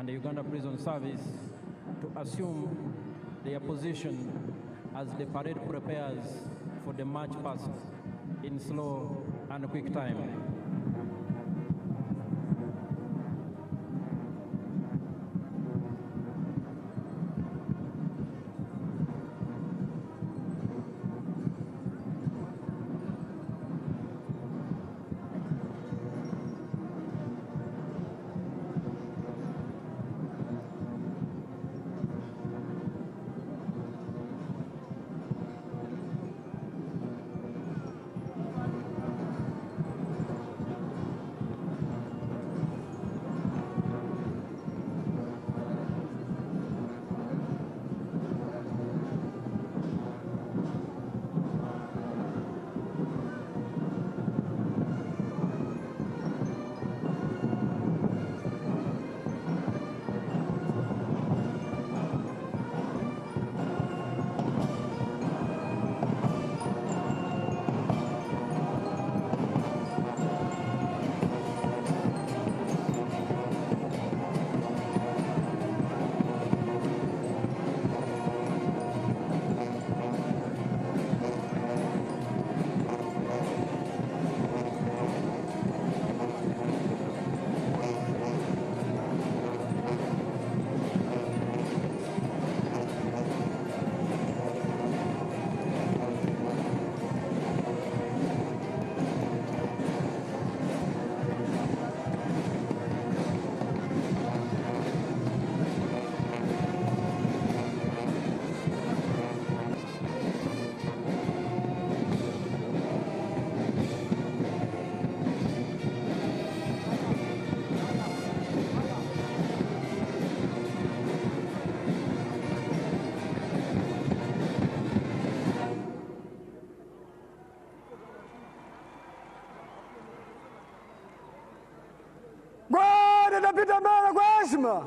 and the Uganda Prison Service to assume their position as the parade prepares for the march past in slow and quick time. Napita mbele kwa heshima,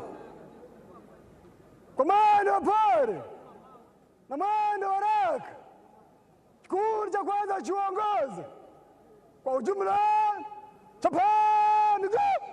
kwa mwendo wa pole na mwendo wa haraka. Kikundi cha kwanza chuongoza kwa ujumla, chapani go!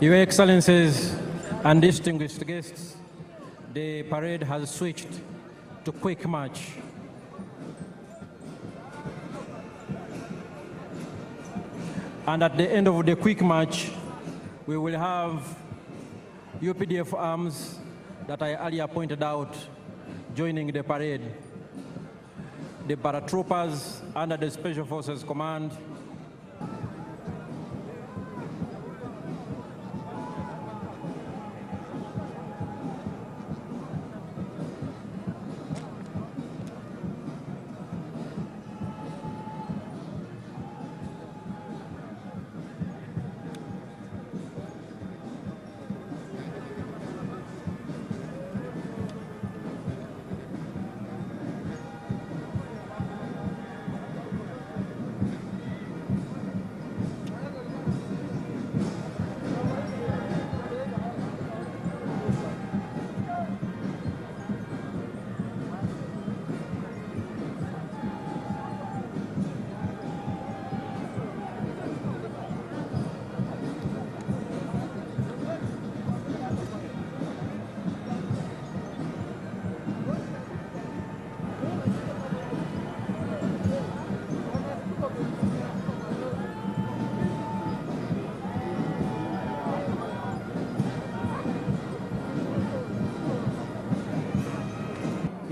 Your Excellencies and distinguished guests, the parade has switched to quick march. And at the end of the quick march, we will have UPDF arms that I earlier pointed out joining the parade. The paratroopers under the Special Forces Command,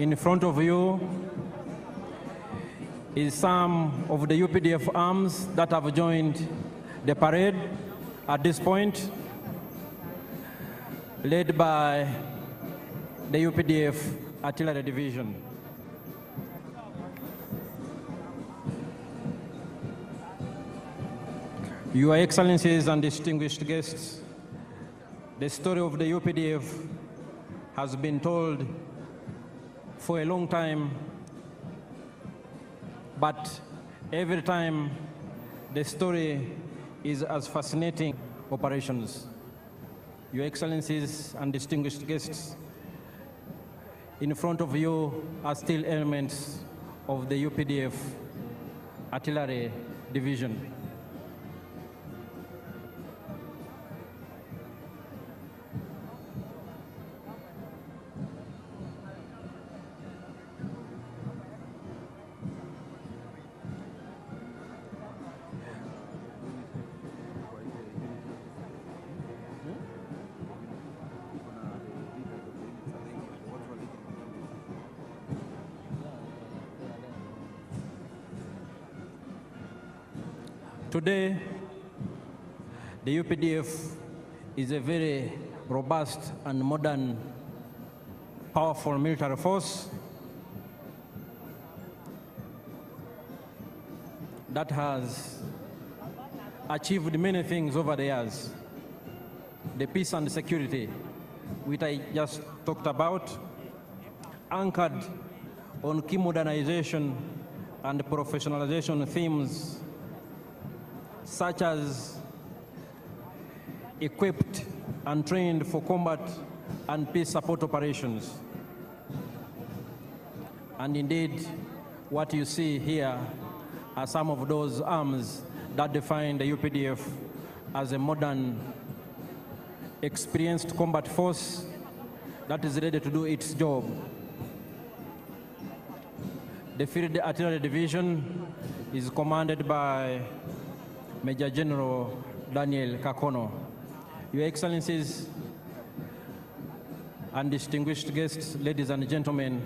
in front of you is some of the UPDF arms that have joined the parade at this point, led by the UPDF Artillery Division. Your Excellencies and distinguished guests, the story of the UPDF has been told for a long time, but every time the story is as fascinating operations. Your Excellencies and distinguished guests, in front of you are still elements of the UPDF Artillery Division. Today, the UPDF is a very robust and modern, powerful military force that has achieved many things over the years. The peace and security, which I just talked about, anchored on key modernization and professionalization themes such as equipped and trained for combat and peace support operations. And indeed, what you see here are some of those arms that define the UPDF as a modern, experienced combat force that is ready to do its job. The Field Artillery Division is commanded by Major General Daniel Kakono. Your Excellencies and distinguished guests, ladies and gentlemen,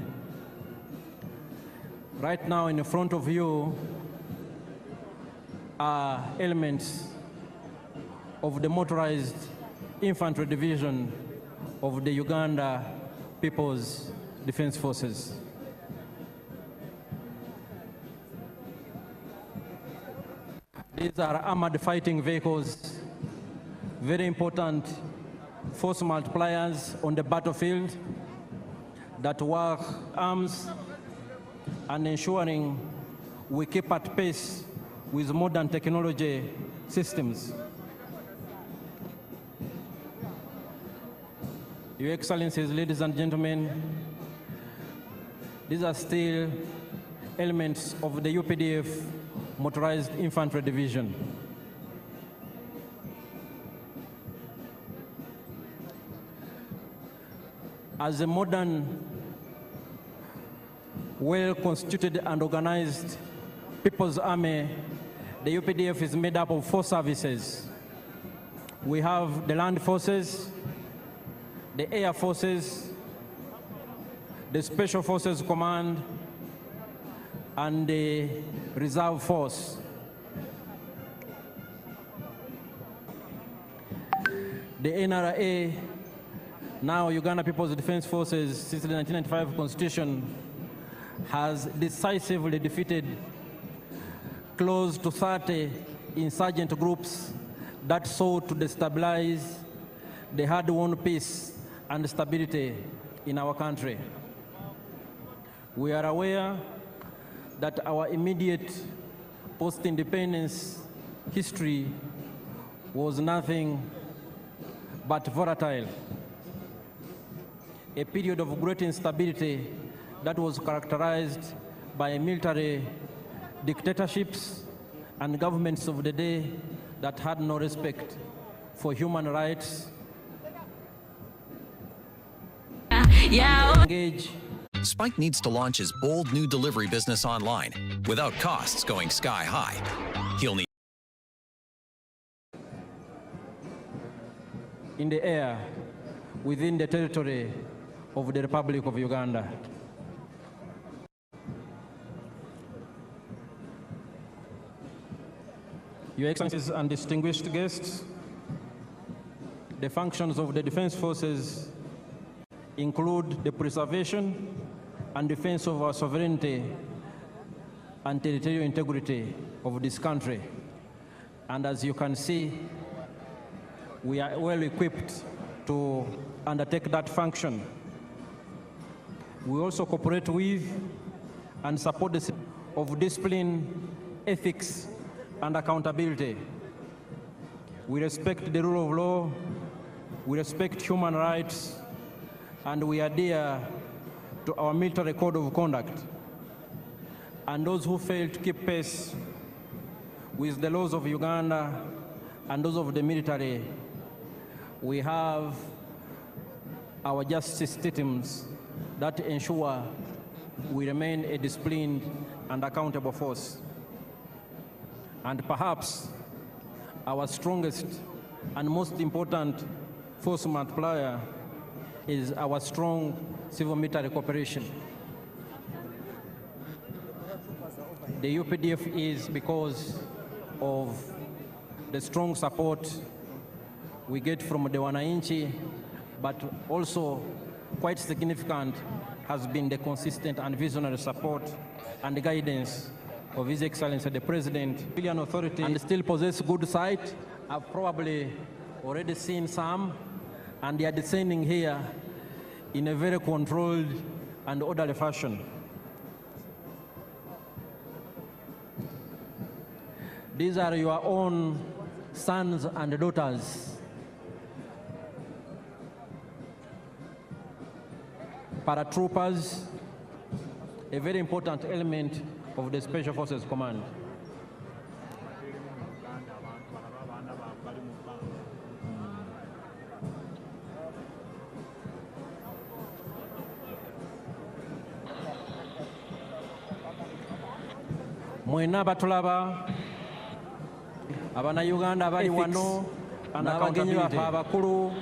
right now in front of you are elements of the Motorized Infantry Division of the Uganda People's Defense Forces. These are armored fighting vehicles, very important force multipliers on the battlefield that work arms and ensuring we keep at pace with modern technology systems. Your Excellencies, ladies and gentlemen, these are still elements of the UPDF Motorized Infantry Division. As a modern, well-constituted and organized People's Army, the UPDF is made up of 4 services. We have the Land Forces, the Air Forces, the Special Forces Command, and the Reserve Force. The NRA, now Uganda People's Defense Forces, since the 1995 Constitution, has decisively defeated close to 30 insurgent groups that sought to destabilize the hard-won peace and stability in our country. We are aware that our immediate post-independence history was nothing but volatile, a period of great instability that was characterized by military dictatorships and governments of the day that had no respect for human rights. Engage. Spike needs to launch his bold new delivery business online without costs going sky high. He'll need in the air within the territory of the Republic of Uganda. Your Excellencies and distinguished guests, the functions of the Defense Forces include the preservation and defense of our sovereignty and territorial integrity of this country. And as you can see, we are well equipped to undertake that function. We also cooperate with and support the system of discipline, ethics, and accountability. We respect the rule of law, we respect human rights, and we adhere to our military code of conduct. And those who fail to keep pace with the laws of Uganda and those of the military, we have our justice systems that ensure we remain a disciplined and accountable force. And perhaps our strongest and most important force multiplier is our strong civil-military cooperation. The UPDF is because of the strong support we get from the Wananchi, but also quite significant has been the consistent and visionary support and guidance of His Excellency the President. Civilian authority and still possess good sight. I've probably already seen some, and they are descending here in a very controlled and orderly fashion. These are your own sons and daughters. Paratroopers, a very important element of the Special Forces Command. Mwena batulaba abannayuganda abali wano n'abagenyi baffe abakulu,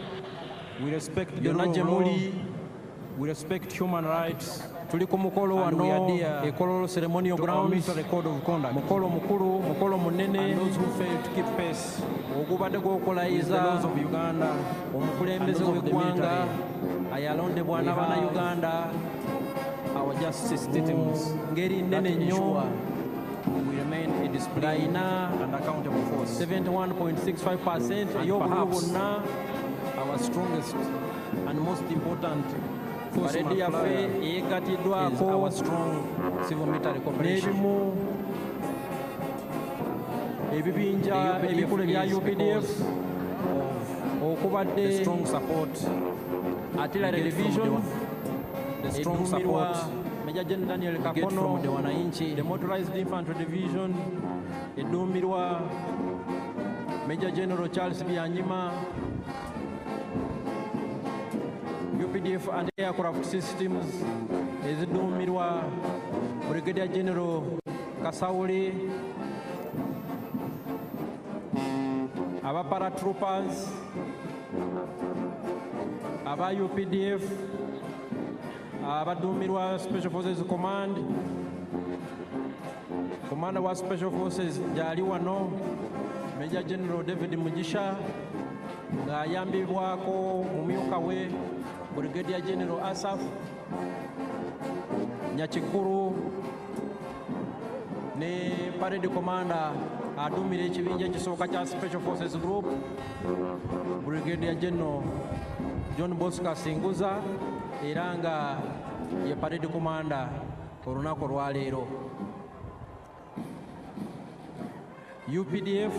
we respect the rule of law, we respect human rights. Tuli ku mukolo wano ekololo ceremonial grounds, record of conduct. Mukolo mukulu, mukolo munene, and those who fail to keep pace ogubadde gw'okulayiza the laws of Uganda, omukulembeze w'eggwanga ayalondebwa n'abannayuganda, our justice systems ngeri nnene nnyo. We remain a disciplined and accountable force. 71.65% perhaps our strongest and most important force is our strong civil military cooperation. Ebibinja ebikulu bya UPDF okubadde the strong support artillery division, the strong support Major General Daniel Kakono, the Wananchi, the Motorized Infantry Division, Edumbirwa, Major General Charles Bianyima, UPDF and aircraft systems eziduumirwa Brigadier General Kasauli, aba paratroopers, aba UPDF, abaduumirwa Special Forces Command, Commander wa Special Forces gyali wano Major General David Mugisha, ng'ayambibwako mumyuka we Brigadier General Asaf Nyakikuru ne Parade Commander aduumira ekibinja ekisooka kya Special Forces Group Brigadier General John Bosco Singuza, era nga ye Parade Commander olunaku olwaleero. UPDF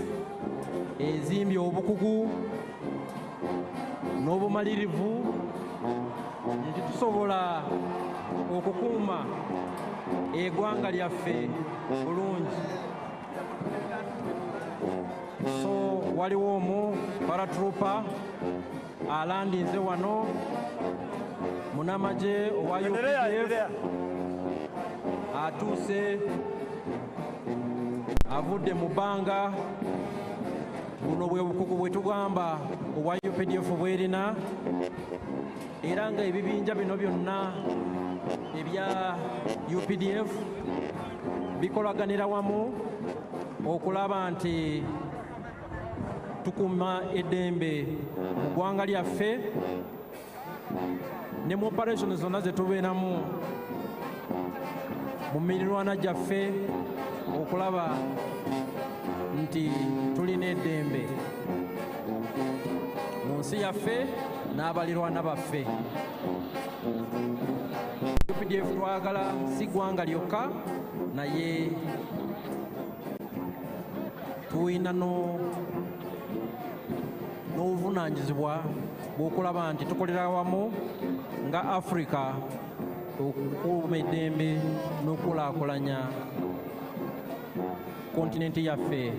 ezimbye obukugu n'obumalirivu nti tusobola okukuuma eggwanga lyaffe bulungi. So waliwo omu paratrooper alandinze wano munamaje owa UPDF atuuse avudde mu bbanga. Buno bwe bukugu bwe tugamba obwa UPDF bwerina, era nga ebibinja bino byonna ebya UPDF bikolaganira wamu okulaba nti tukuuma eddembe mu ggwanga lyaffe ne mu operation zonna ze tubeeramu mu mirirwana gyaffe okulaba nti tulina eddembe mu nsi yaffe n'abalirwana baffe. UPDF twagala si ggwanga lyokka, naye tulina n'obuvunaanyizibwa bw'okulaba nti tukolera awamu nga Africa okukuuma eddembe n'okulaakulanya kontinenti yaffe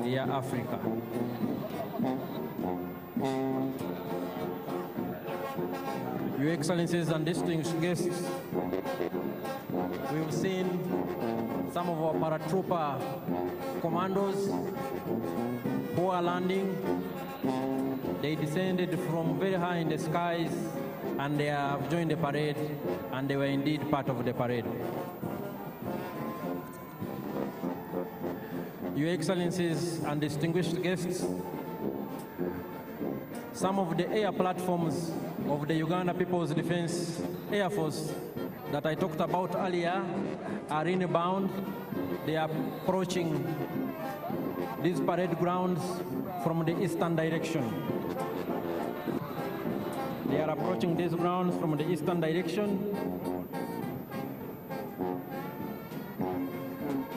eya Africa. Your Excellencies and distinguished guests, we've seen some of our paratrooper commandos who are landing. They descended from very high in the skies and they have joined the parade, and they were indeed part of the parade. Your Excellencies and distinguished guests, some of the air platforms of the Uganda People's Defense Air Force that I talked about earlier are inbound. They are approaching these parade grounds from the eastern direction. They are approaching these grounds from the eastern direction.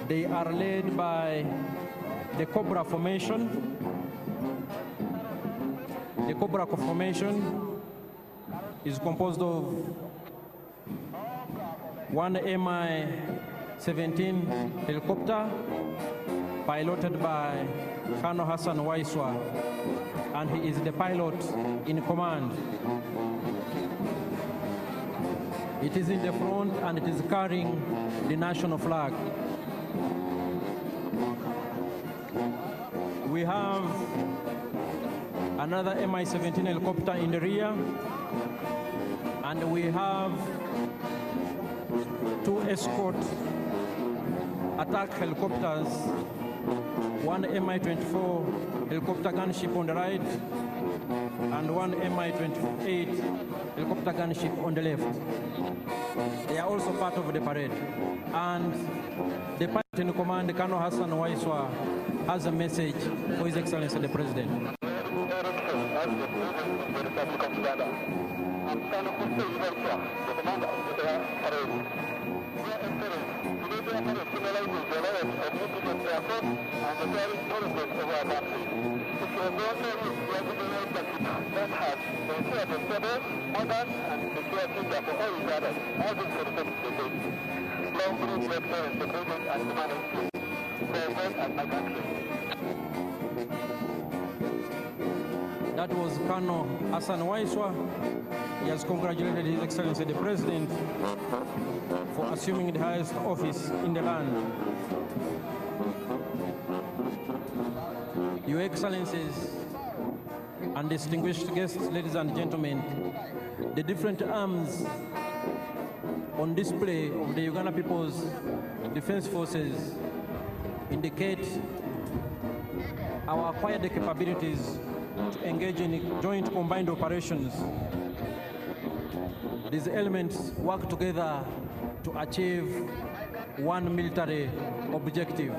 They are led by the Cobra Formation. The Cobra Formation is composed of one Mi-17 helicopter piloted by Colonel Hassan Waiswa, and he is the pilot in command. It is in the front and it is carrying the national flag. We have another Mi-17 helicopter in the rear, and we have two escort attack helicopters, one Mi-24 helicopter gunship on the right and one Mi-28 helicopter gunship on the left. They are also part of the parade. And the pilot in command, Colonel Hassan Waiswa, has a message for His Excellency the President. That was Colonel Hassan Waiswa He has congratulated His Excellency the President for assuming the highest office in the land. Your Excellencies and distinguished guests, ladies and gentlemen, the different arms on display of the Uganda People's Defense Forces indicate our acquired capabilities to engage in joint combined operations. These elements work together to achieve one military objective.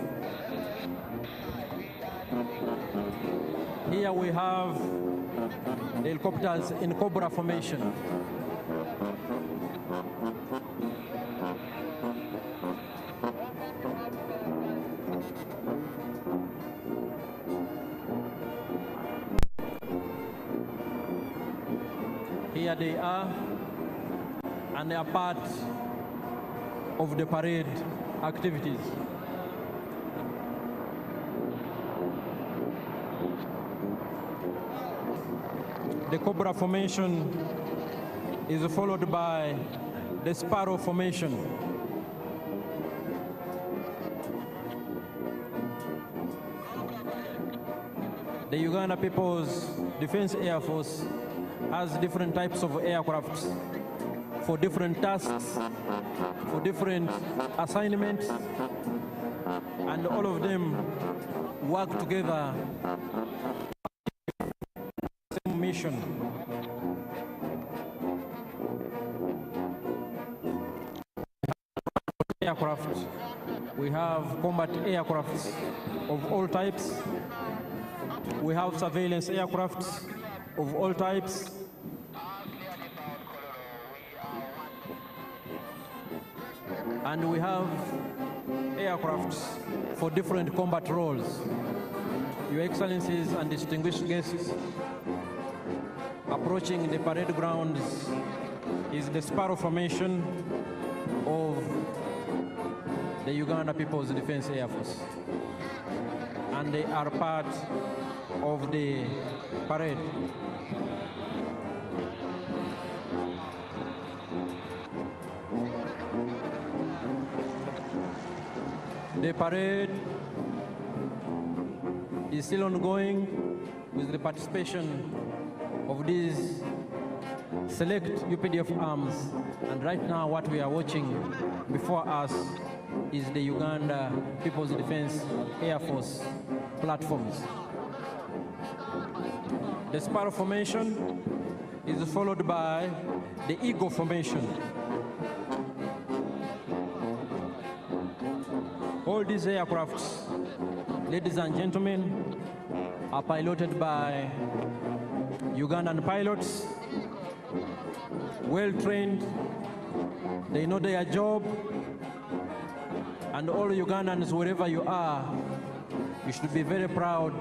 Here we have the helicopters in Cobra formation. Here they are, and they are part of the parade activities. The Cobra formation is followed by the Sparrow formation. The Uganda People's Defense Air Force has different types of aircraft for different tasks, for different assignments, and all of them work together same mission. Aircraft. We have combat aircrafts of all types. We have surveillance aircrafts of all types. And we have aircrafts for different combat roles. Your Excellencies and distinguished guests, approaching the parade grounds is the Sparrow formation of the Uganda People's Defense Air Force. And they are part of the parade. The parade is still ongoing with the participation of these select UPDF arms. And right now what we are watching before us is the Uganda People's Defense Air Force platforms. The Sparrow formation is followed by the Eagle formation. All these aircrafts, ladies and gentlemen, are piloted by Ugandan pilots, well trained, they know their job, and all Ugandans, wherever you are, you should be very proud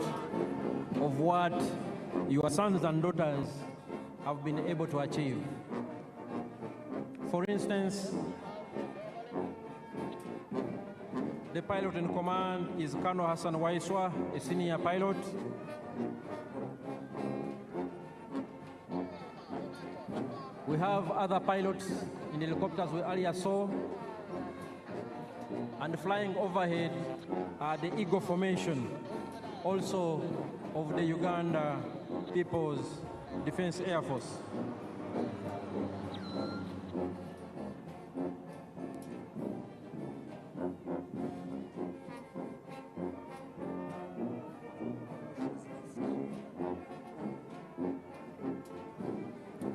of what your sons and daughters have been able to achieve. For instance, the pilot in command is Colonel Hassan Waiswa, a senior pilot. We have other pilots in the helicopters we earlier saw. And flying overhead are the Eagle formation, also of the Uganda People's Defense Air Force.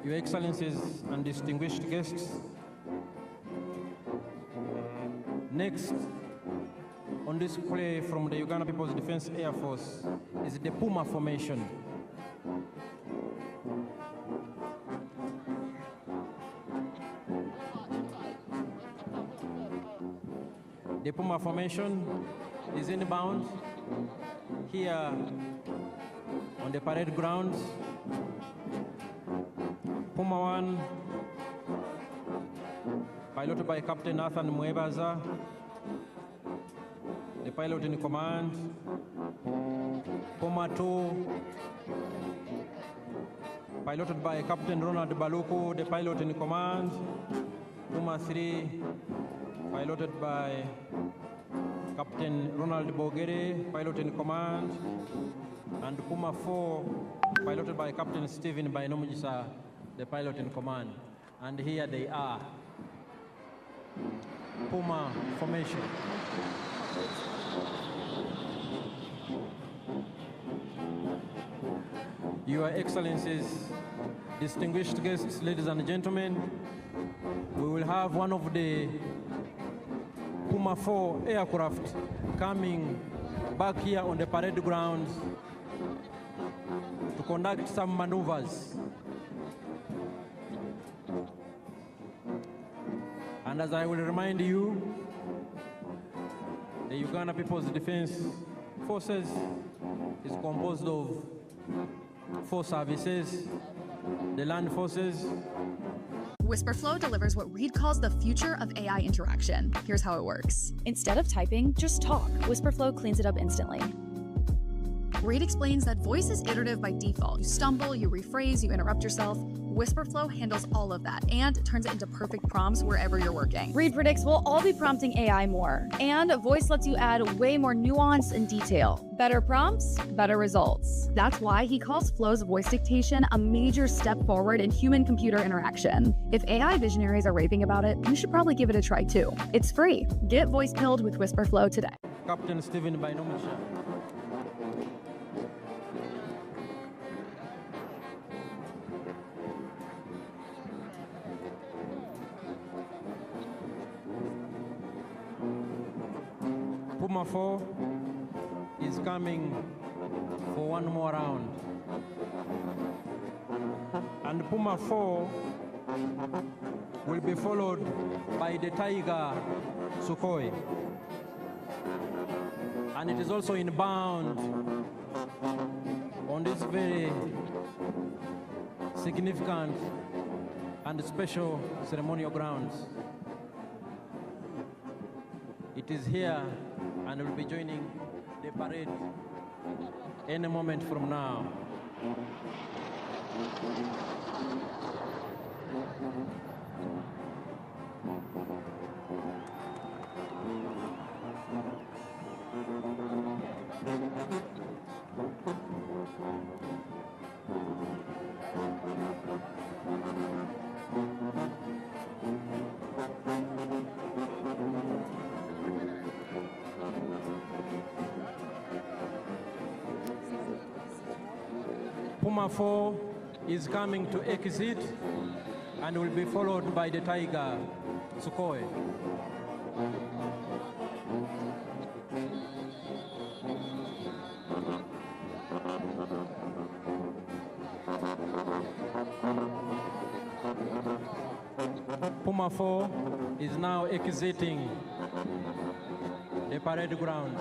Your Excellencies and distinguished guests, next on display from the Uganda People's Defense Air Force is the Puma formation. The Puma formation is inbound here on the parade grounds. Puma 1, piloted by Captain Nathan Mwebaza, the pilot in command. Puma 2, piloted by Captain Ronald Baluku, the pilot in command. Puma 3, piloted by Captain Ronald Bogere, pilot in command. And Puma 4, piloted by Captain Stephen Bainomujisa, the pilot in command. And here they are. Puma formation. Your Excellencies, distinguished guests, ladies and gentlemen, we will have one of the Puma 4 aircraft coming back here on the parade grounds to conduct some maneuvers. And as I will remind you, the Uganda People's Defense Forces is composed of 4 services: the land forces. WhisperFlow delivers what Reed calls the future of AI interaction. Here's how it works. Instead of typing, just talk. WhisperFlow cleans it up instantly. Reed explains that voice is iterative by default. You stumble, you rephrase, you interrupt yourself. WhisperFlow handles all of that and turns it into perfect prompts wherever you're working. Reed predicts we'll all be prompting AI more. And voice lets you add way more nuance and detail. Better prompts, better results. That's why he calls Flow's voice dictation a major step forward in human-computer interaction. If AI visionaries are raving about it, you should probably give it a try too. It's free. Get voice pilled with WhisperFlow today. Captain Stephen Bainomujisa. Puma 4 is coming for one more round. And Puma 4 will be followed by the Tiger Sukhoi. And it is also inbound on this very significant and special ceremonial grounds. It is here and will be joining the parade any moment from now. Puma 4 is coming to exit and will be followed by the Tiger Sukhoi. Puma 4 is now exiting the parade grounds.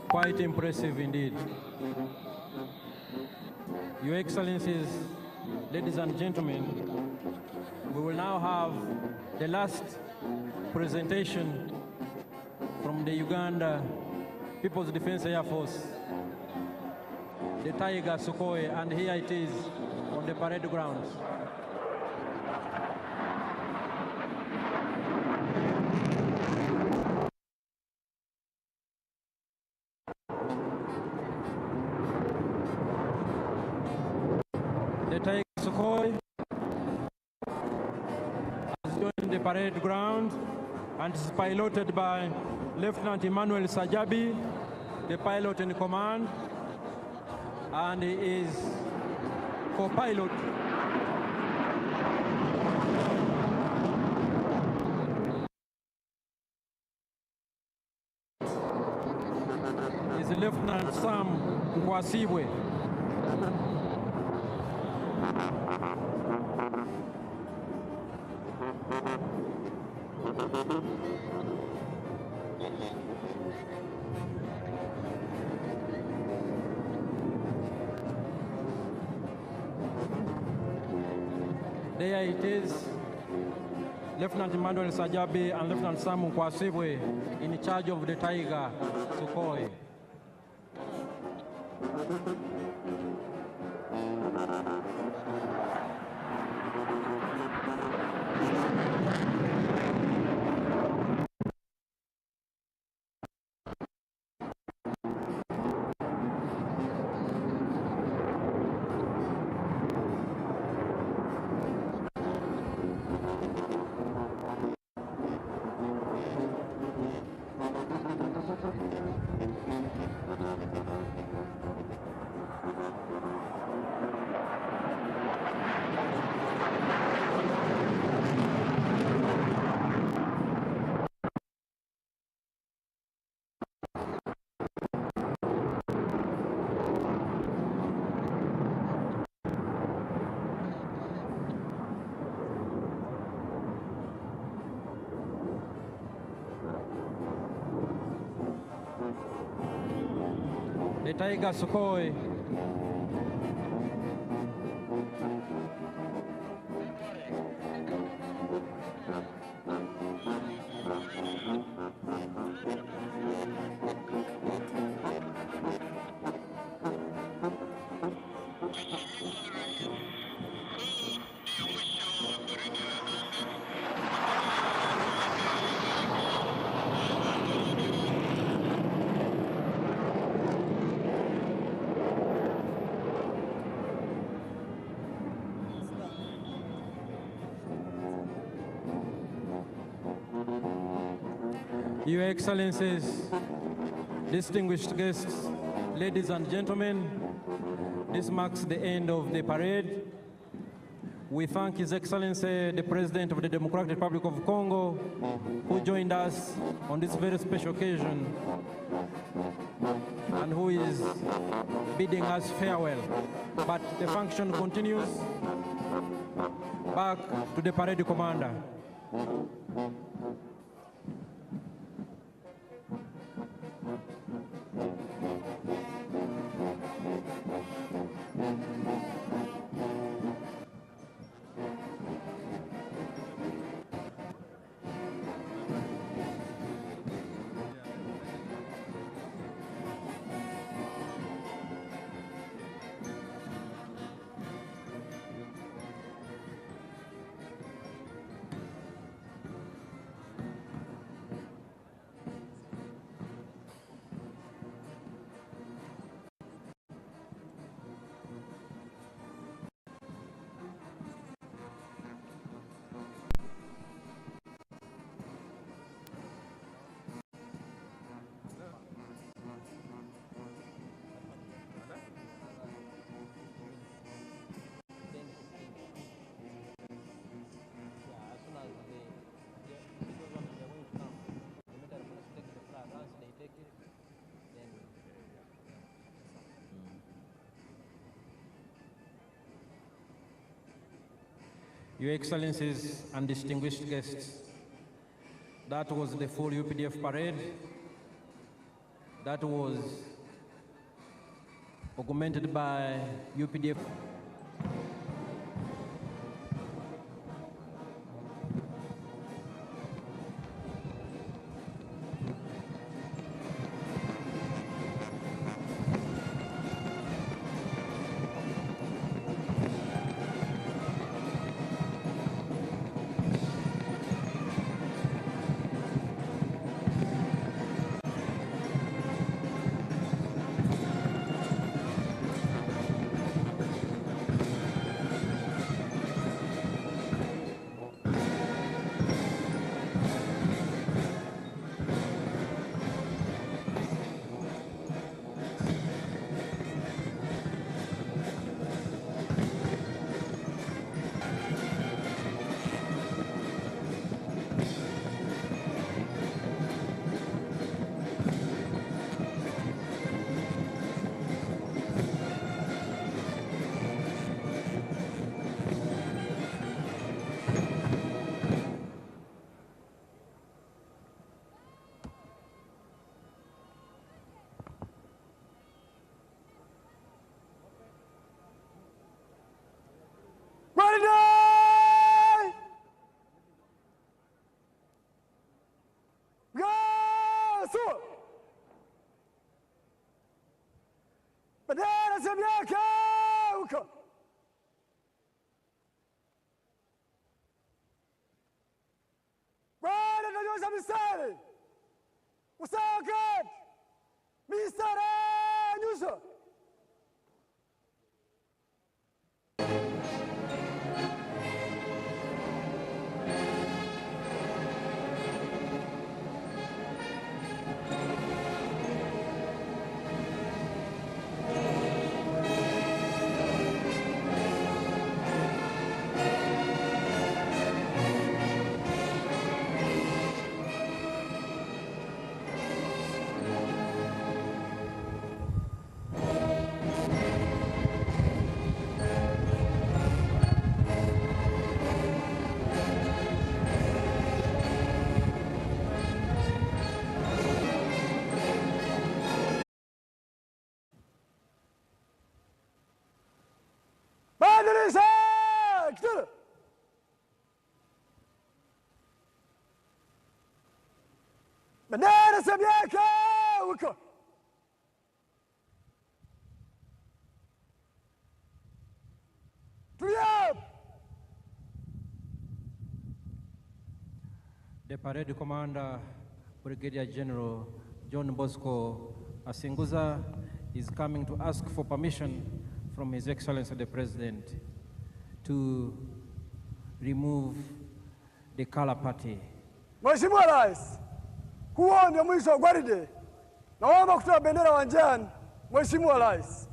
Quite impressive indeed. Your Excellencies, ladies and gentlemen, we will now have the last presentation from the Uganda People's Defense Air Force, the Tiger Sukhoi, and here it is on the parade grounds. The Tiger Sukhoi has joined the parade ground and is piloted by Lieutenant Emmanuel Sajabi, the pilot in command, and he is co-pilot is Lieutenant Sam Kwasibwe. There it is, Lieutenant Emmanuel Sajabi and Lieutenant Sam Kwasibwe in charge of the Tiger Sukhoi. The Tiger Sukhoi. Your Excellencies, distinguished guests, ladies and gentlemen, this marks the end of the parade. We thank His Excellency, the President of the Democratic Republic of Congo, who joined us on this very special occasion and who is bidding us farewell. But the function continues. Back to the parade commander. Your Excellencies and distinguished guests, that was the full UPDF parade. That was augmented by UPDF. bendera zimenyeka huko. Bwana tunanyosha mistari, usawa kati, mistari nyuso. Bendera zimenyeka huko. The parade commander, Brigadier General John Bosco Asinguza, is coming to ask for permission from His Excellency the President to remove the color party. Mheshimiwa Rais, huo ndio mwisho wa gwaride. Naomba kutoa bendera uwanjani, Mheshimiwa Rais.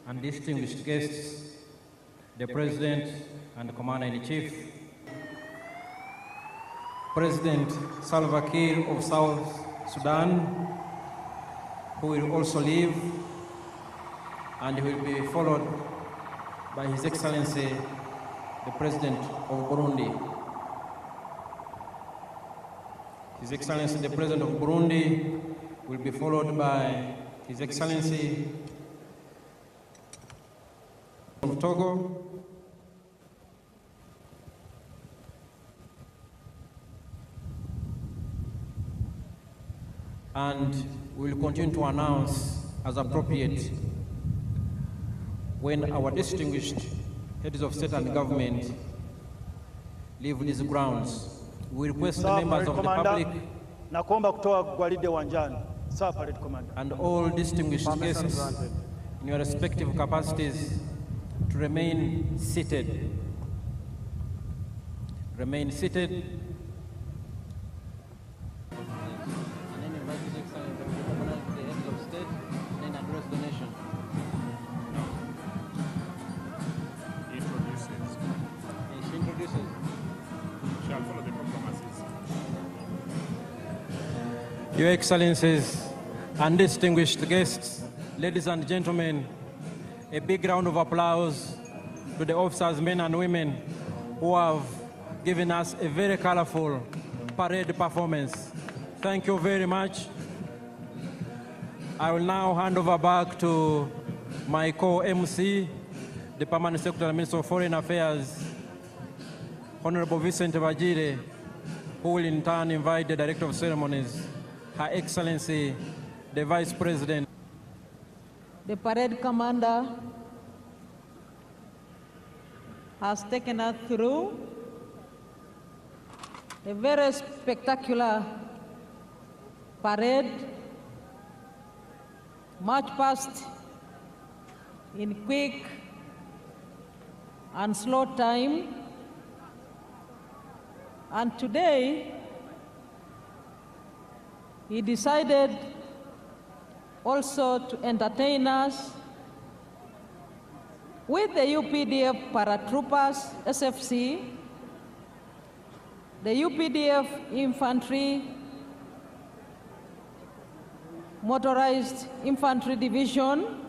And distinguished guests, the President and Commander-in-Chief, President Salva Kiir of South Sudan, who will also leave, and he will be followed by His Excellency, the President of Burundi. His Excellency, the President of Burundi, will be followed by His Excellency of Togo, and we will continue to announce as appropriate when our distinguished heads of state and government leave these grounds. We request the members of the public na kuomba kutoa gwaride uwanjani. Sawa, Parade Commander. And all distinguished guests in your respective capacities to remain seated. Remain seated. And then invite His Excellency to recognize the heads of state and then address the nation. Introduces. Yes, she introduces. Shall follow the proclamations. Your Excellencies and distinguished guests, ladies and gentlemen, a big round of applause to the officers, men and women, who have given us a very colorful parade performance. Thank you very much. I will now hand over back to my co-MC, the Permanent Secretary and Minister of Foreign Affairs, Honorable Vincent Vajire, who will in turn invite the Director of Ceremonies, Her Excellency, the Vice President. The parade commander has taken us through a very spectacular parade, march past in quick and slow time. And today, he decided also to entertain us with the UPDF paratroopers, SFC, the UPDF Infantry, Motorized Infantry Division,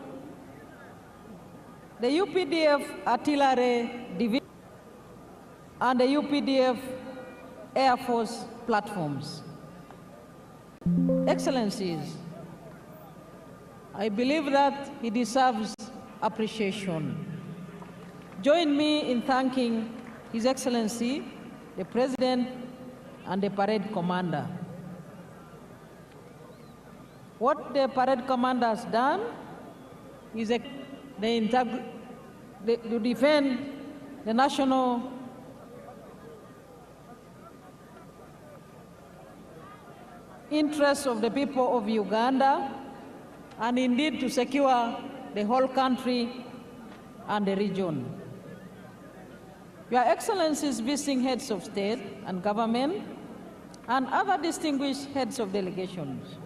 the UPDF Artillery Division, and the UPDF Air Force platforms. Excellencies, I believe that he deserves appreciation. Join me in thanking His Excellency, the President, and the parade commander. What the parade commander has done is to defend the national interests of the people of Uganda, and indeed to secure the whole country and the region. Your Excellencies, visiting heads of state and government, and other distinguished heads of delegations,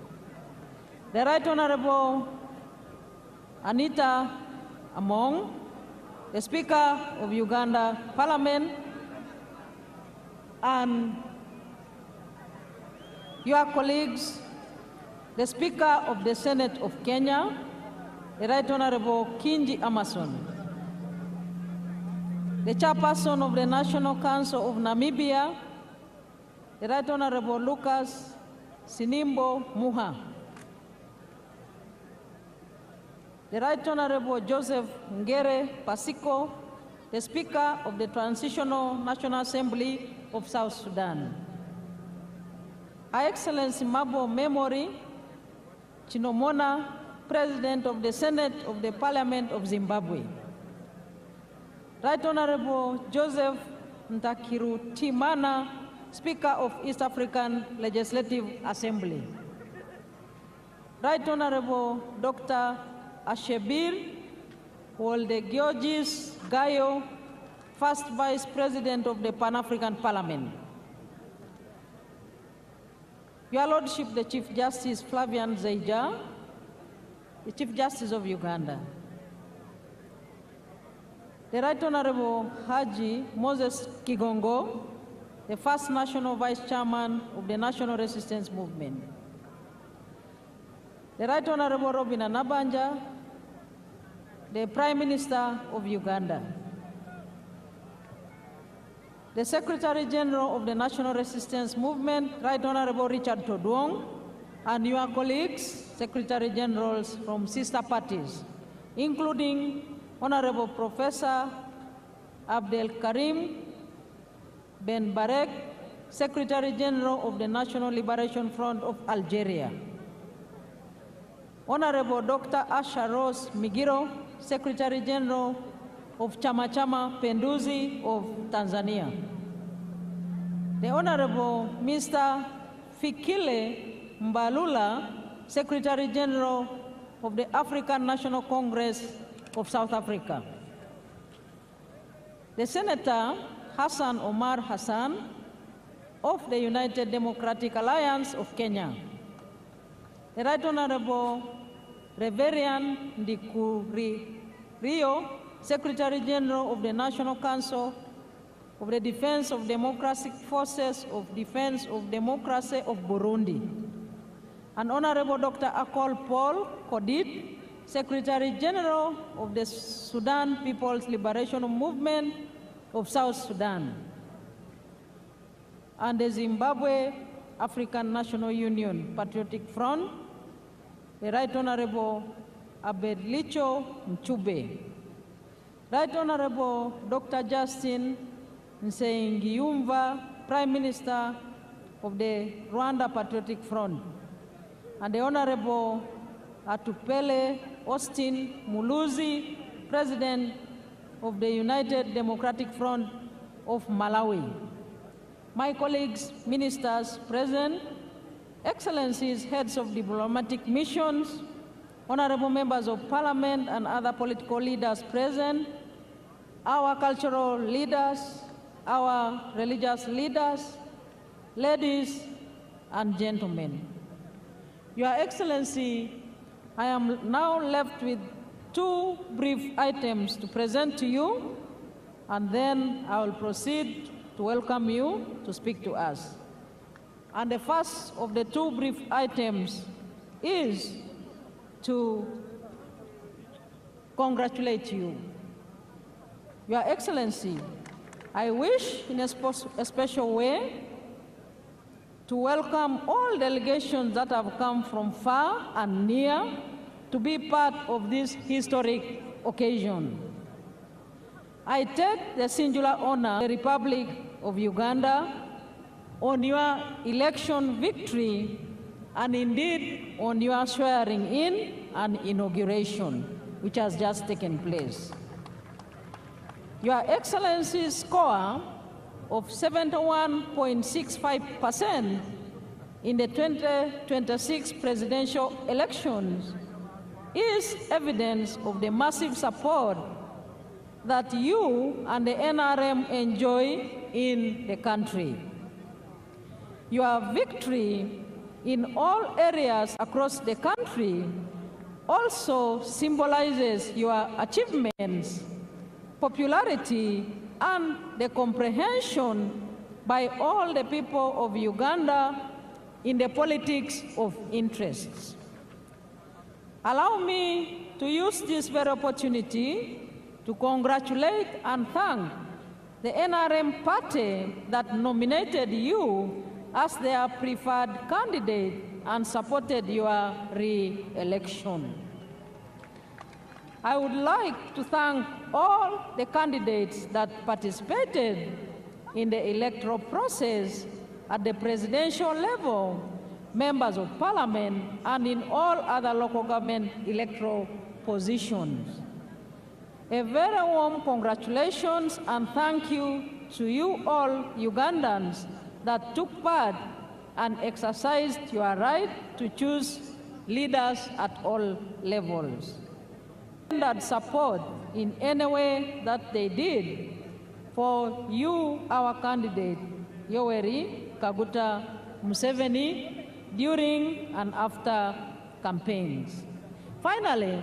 the Right Honorable Anita Among, the Speaker of Uganda Parliament, and your colleagues, the Speaker of the Senate of Kenya, the Right Honorable Kingi Amason, the Chairperson of the National Council of Namibia, the Right Honorable Lucas Sinimbo Muha, the Right Honorable Joseph Ngere Pasiko, the Speaker of the Transitional National Assembly of South Sudan, Her Excellency Mabo Memory Chinomona, President of the Senate of the Parliament of Zimbabwe, Right Honorable Joseph Ntakiru Timana, Speaker of East African Legislative Assembly, Right Honorable Dr. Ashebir Woldegiorgis Gayo, First Vice President of the Pan-African Parliament, Your Lordship, the Chief Justice Flavian Zeija, the Chief Justice of Uganda, the Right Honorable Haji Moses Kigongo, the First National Vice Chairman of the National Resistance Movement, the Right Honorable Robin Anabanja, the Prime Minister of Uganda, the Secretary General of the National Resistance Movement, Right Honorable Richard Todwong, and your colleagues, Secretary Generals from sister parties, including Honorable Professor Abdel Karim Ben Barek, Secretary General of the National Liberation Front of Algeria, Honorable Dr. Asha Rose Migiro, Secretary General of Chama Chama Penduzi of Tanzania, the Honorable Mr. Fikile Mbalula, Secretary General of the African National Congress of South Africa, the Senator Hassan Omar Hassan of the United Democratic Alliance of Kenya, the Right Honorable Reverend Ndikuri Rio, Secretary General of the National Council of the Defense of Democratic Forces of Defense of Democracy of Burundi, and Honorable Dr. Akol Paul Kodit, Secretary General of the Sudan People's Liberation Movement of South Sudan, and the Zimbabwe African National Union Patriotic Front, the Right Honorable Abedlicho Mchube, Right Honorable Dr. Justin Nsengiyumva, Prime Minister of the Rwanda Patriotic Front, and the Honorable Atupele Austin Muluzi, President of the United Democratic Front of Malawi. My colleagues, ministers present, Excellencies, heads of diplomatic missions, honorable members of parliament and other political leaders present, our cultural leaders, our religious leaders, ladies and gentlemen. Your Excellency, I am now left with two brief items to present to you, and then I will proceed to welcome you to speak to us. And the first of the two brief items is to congratulate you. Your Excellency, I wish in a special way to welcome all delegations that have come from far and near to be part of this historic occasion. I take the singular honor of the Republic of Uganda on your election victory and indeed on your swearing in and inauguration, which has just taken place. Your Excellency's score of 71.65% in the 2026 presidential elections is evidence of the massive support that you and the NRM enjoy in the country. Your victory in all areas across the country also symbolizes your achievements, popularity, and the comprehension by all the people of Uganda in the politics of interests. Allow me to use this very opportunity to congratulate and thank the NRM party that nominated you as their preferred candidate and supported your re-election. I would like to thank all the candidates that participated in the electoral process at the presidential level, members of parliament, and in all other local government electoral positions. A very warm congratulations and thank you to you all Ugandans that took part and exercised your right to choose leaders at all levels. That support in any way that they did for you, our candidate, Yoweri, Kaguta, Museveni, during and after campaigns. Finally,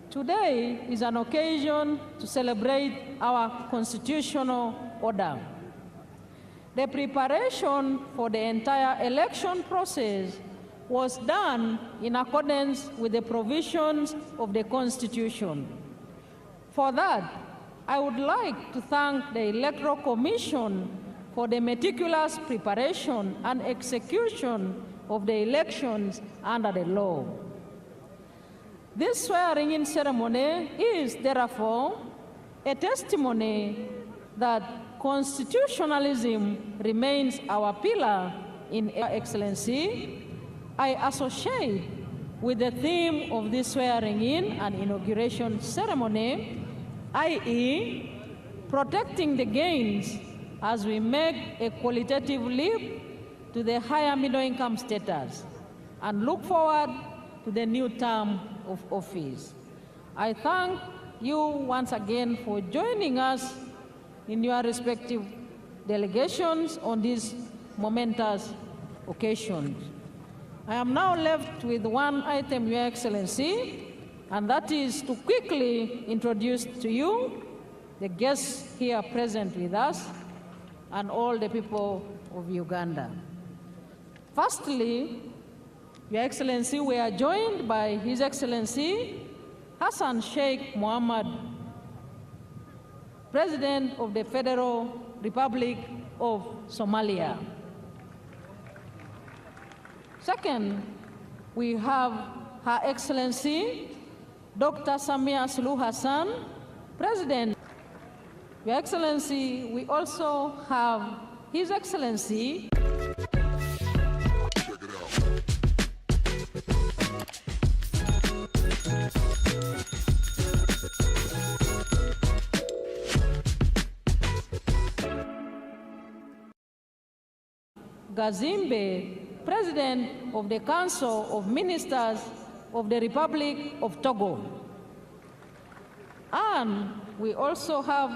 today is an occasion to celebrate our constitutional order. The preparation for the entire election process was done in accordance with the provisions of the Constitution. For that, I would like to thank the Electoral Commission for the meticulous preparation and execution of the elections under the law. This swearing-in ceremony is, therefore, a testimony that constitutionalism remains our pillar in Your Excellency. I associate with the theme of this swearing-in and inauguration ceremony, i.e., protecting the gains as we make a qualitative leap to the higher middle-income status and look forward to the new term of office. I thank you once again for joining us in your respective delegations on these momentous occasions. I am now left with one item, Your Excellency, and that is to quickly introduce to you the guests here present with us and all the people of Uganda. Firstly, Your Excellency, we are joined by His Excellency Hassan Sheikh Mohammed, President of the Federal Republic of Somalia. Second, we have Her Excellency Dr. Samia Suluhu Hassan, President. Your Excellency, we also have His Excellency Gazimbe, President of the Council of Ministers of the Republic of Togo. And we also have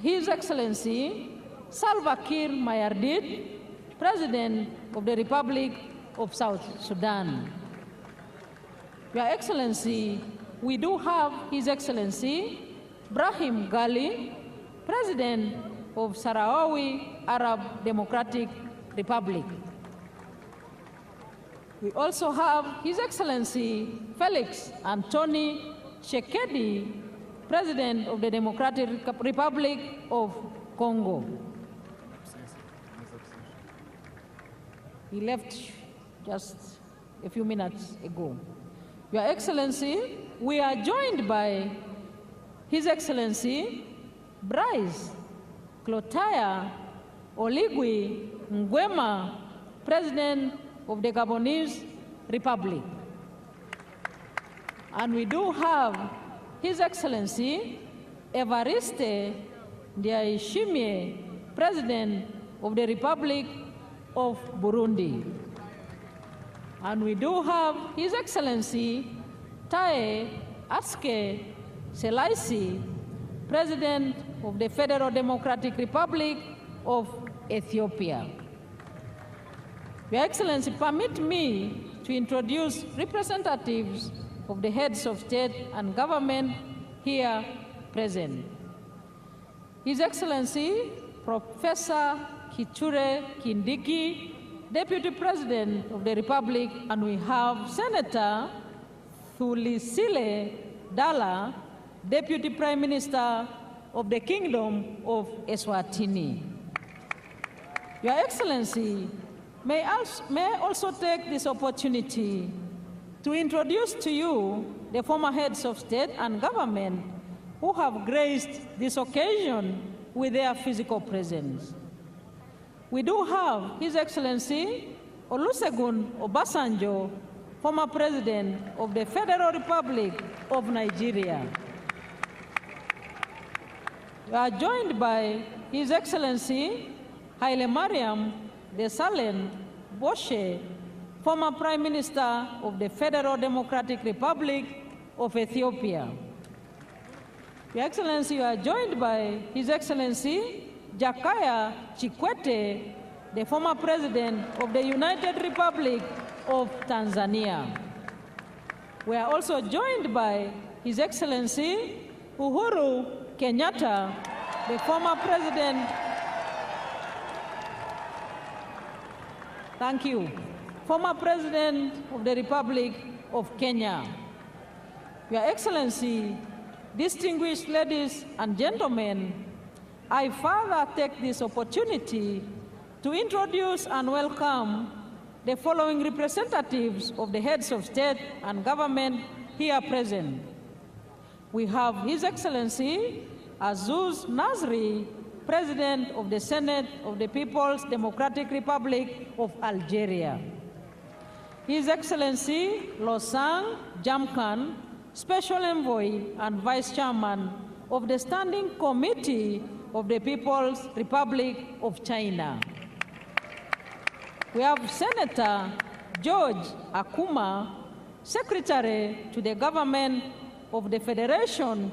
His Excellency Salva Kiir Mayardit, President of the Republic of South Sudan. Your Excellency, we do have His Excellency Brahim Gali, President of Sahrawi Arab Democratic Republic. We also have His Excellency Felix Anthony Tshisekedi, President of the Democratic Republic of Congo. He left just a few minutes ago. Your Excellency, we are joined by His Excellency Brice Clotaire Oligui Nguema, President of the Gabonese Republic. And we do have His Excellency Evariste Ndayishimiye, President of the Republic of Burundi. And we do have His Excellency Taye Atske Selassie, President of the Federal Democratic Republic of Ethiopia. Your Excellency, permit me to introduce representatives of the heads of state and government here present. His Excellency Professor Kithure Kindiki, Deputy President of the Republic, and we have Senator Thulisile Dala, Deputy Prime Minister of the Kingdom of Eswatini. Your Excellency, may I also take this opportunity to introduce to you the former heads of state and government who have graced this occasion with their physical presence. We do have His Excellency Olusegun Obasanjo, former President of the Federal Republic of Nigeria. We are joined by His Excellency Haile Mariam Desalegn Boshe, former Prime Minister of the Federal Democratic Republic of Ethiopia. Your Excellency, you are joined by His Excellency Jakaya Kikwete, the former President of the United Republic of Tanzania. We are also joined by His Excellency Uhuru Kenyatta, the former President. Thank you. Former President of the Republic of Kenya. Your Excellency, distinguished ladies and gentlemen, I further take this opportunity to introduce and welcome the following representatives of the heads of state and government here present. We have His Excellency Azouz Nasri, President of the Senate of the People's Democratic Republic of Algeria. His Excellency Losang Jamkan, Special Envoy and Vice Chairman of the Standing Committee of the People's Republic of China. We have Senator George Akuma, Secretary to the Government of the Federation